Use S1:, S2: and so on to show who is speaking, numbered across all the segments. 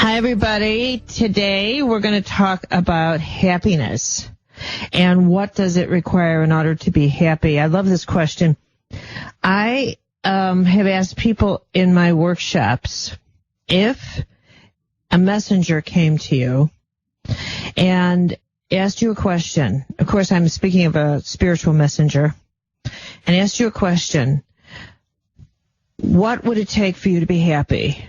S1: Hi, everybody. Today we're going to talk about happiness and what does it require in order to be happy. I love this question. I have asked people in my workshops, if a messenger came to you and asked you a question, of course I'm speaking of a spiritual messenger, and asked you a question, what would it take for you to be happy?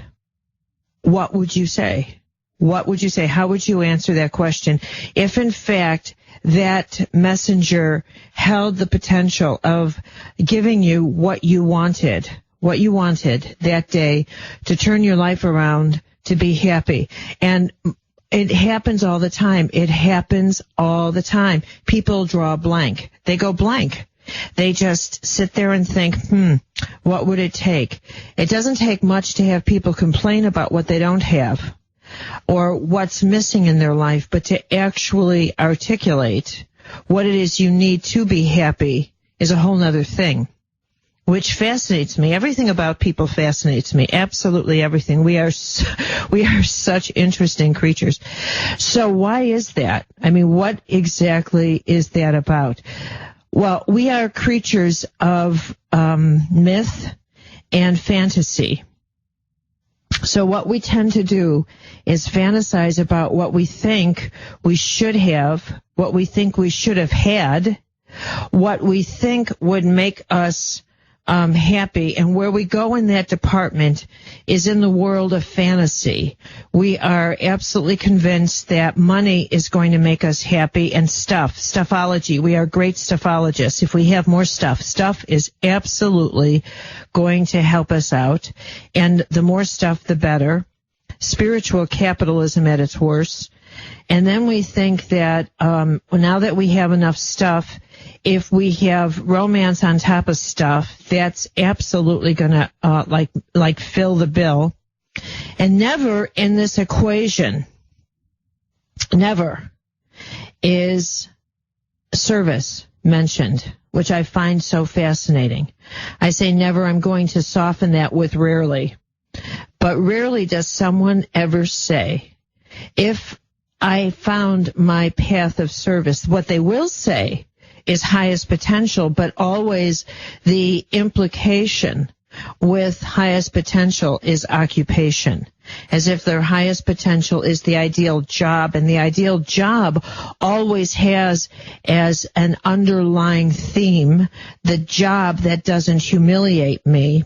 S1: What would you say? What would you say? How would you answer that question? If, in fact, that messenger held the potential of giving you what you wanted that day to turn your life around to be happy. And it happens all the time. It happens all the time. People draw blank. They go blank. They just sit there and think, what would it take? It doesn't take much to have people complain about what they don't have or what's missing in their life, but to actually articulate what it is you need to be happy is a whole nother thing, which fascinates me. Everything about people fascinates me. Absolutely everything. We are such interesting creatures. So why is that? I mean, what exactly is that about? Well, we are creatures of myth and fantasy. So what we tend to do is fantasize about what we think we should have, what we think we should have had, what we think would make us happy, and where we go in that department is in the world of fantasy. We are absolutely convinced that money is going to make us happy, and stuffology. We are great stuffologists. If we have more stuff is absolutely going to help us out, and the more stuff, the better. Spiritual capitalism at its worst. And then we think that now that we have enough stuff, if we have romance on top of stuff, that's absolutely going to like fill the bill. And never in this equation, never is service mentioned, which I find so fascinating. I say never. I'm going to soften that with rarely. But rarely does someone ever say, if I found my path of service, what they will say is highest potential, but always the implication with highest potential is occupation, as if their highest potential is the ideal job, and the ideal job always has as an underlying theme the job that doesn't humiliate me,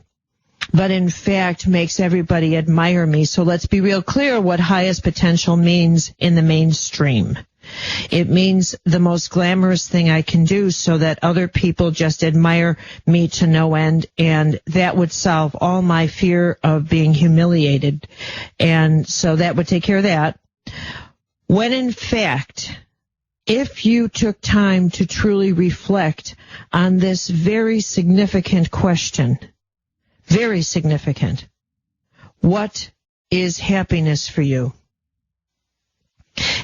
S1: but in fact makes everybody admire me. So let's be real clear what highest potential means in the mainstream. It means the most glamorous thing I can do so that other people just admire me to no end, and that would solve all my fear of being humiliated. And so that would take care of that. When in fact, if you took time to truly reflect on this very significant question, very significant, what is happiness for you?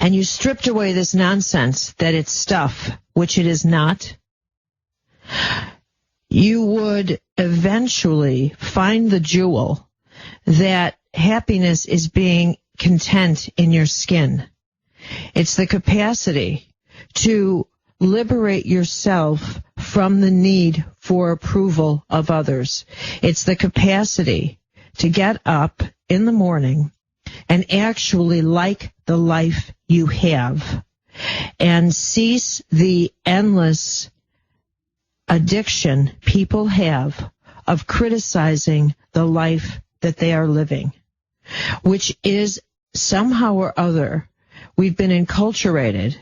S1: And you stripped away this nonsense that it's stuff, which it is not, you would eventually find the jewel that happiness is being content in your skin. It's the capacity to liberate yourself from the need for approval of others. It's the capacity to get up in the morning and actually like the life you have and cease the endless addiction people have of criticizing the life that they are living, which is somehow or other we've been enculturated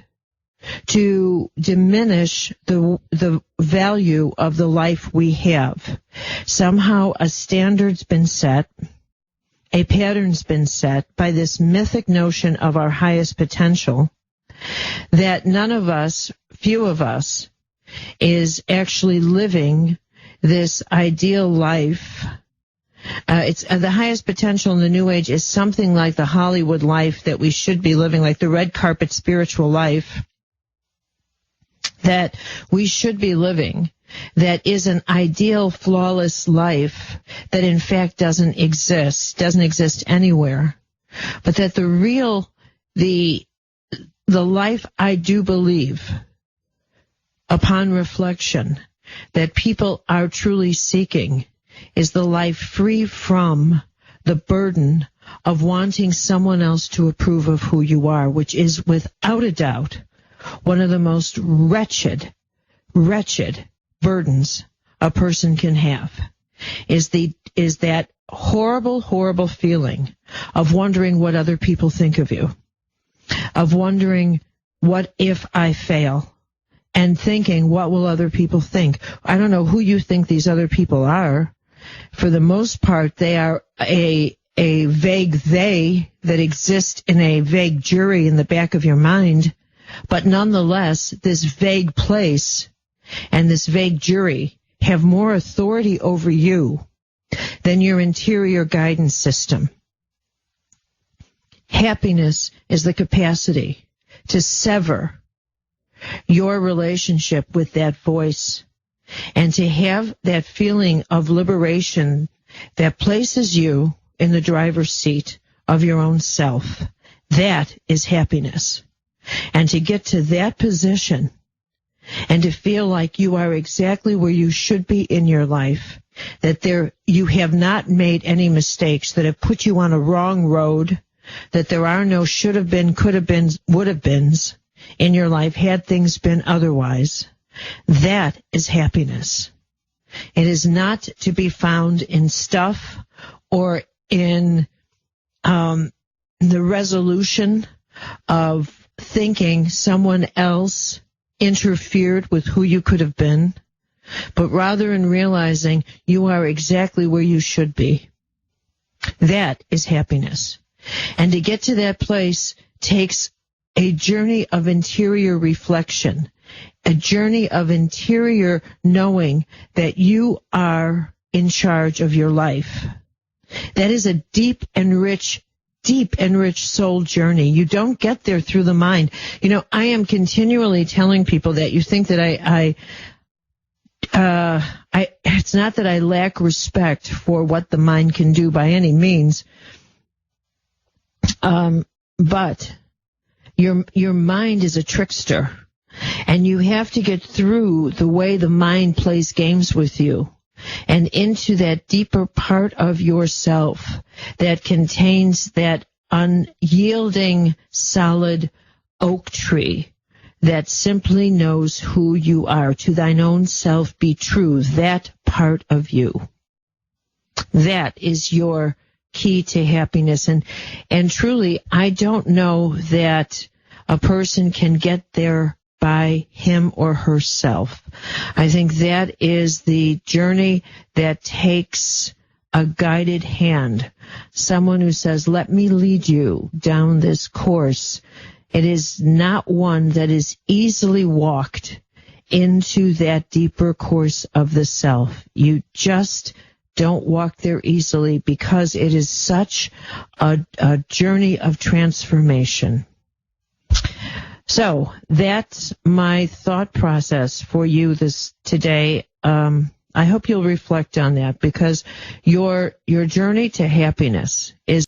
S1: to diminish the value of the life we have. Somehow a standard's been set, a pattern's been set by this mythic notion of our highest potential that none of us, few of us, is actually living this ideal life. It's the highest potential in the New Age is something like the Hollywood life that we should be living, like the red carpet spiritual life that we should be living, that is an ideal, flawless life that in fact doesn't exist anywhere. but that the life I do believe, upon reflection, that people are truly seeking is the life free from the burden of wanting someone else to approve of who you are, which is without a doubt one of the most wretched burdens a person can have, is that horrible feeling of wondering what other people think of you, of wondering what if I fail, and thinking, what will other people think? I don't know who you think these other people are. For the most part, they are a vague they that exist in a vague jury in the back of your mind. But nonetheless, this vague place and this vague jury have more authority over you than your interior guidance system. Happiness is the capacity to sever your relationship with that voice and to have that feeling of liberation that places you in the driver's seat of your own self. That is happiness. And to get to that position and to feel like you are exactly where you should be in your life, that you have not made any mistakes that have put you on a wrong road, that there are no should have been, could have been, would have beens in your life had things been otherwise. That is happiness. It is not to be found in stuff or in the resolution of thinking someone else interfered with who you could have been, but rather in realizing you are exactly where you should be. That is happiness. And to get to that place takes a journey of interior reflection, a journey of interior knowing that you are in charge of your life. That is a deep and rich soul journey. You don't get there through the mind. You know, I am continually telling people that. You think that it's not that I lack respect for what the mind can do by any means. But your mind is a trickster, and you have to get through the way the mind plays games with you and into that deeper part of yourself that contains that unyielding, solid oak tree that simply knows who you are. To thine own self be true, that part of you. That is your key to happiness. And truly, I don't know that a person can get there by him or herself. I think that is the journey that takes a guided hand, someone who says, let me lead you down this course. It is not one that is easily walked into that deeper course of the self. You just don't walk there easily because it is such a journey of transformation. So that's my thought process for you today. I hope you'll reflect on that, because your journey to happiness is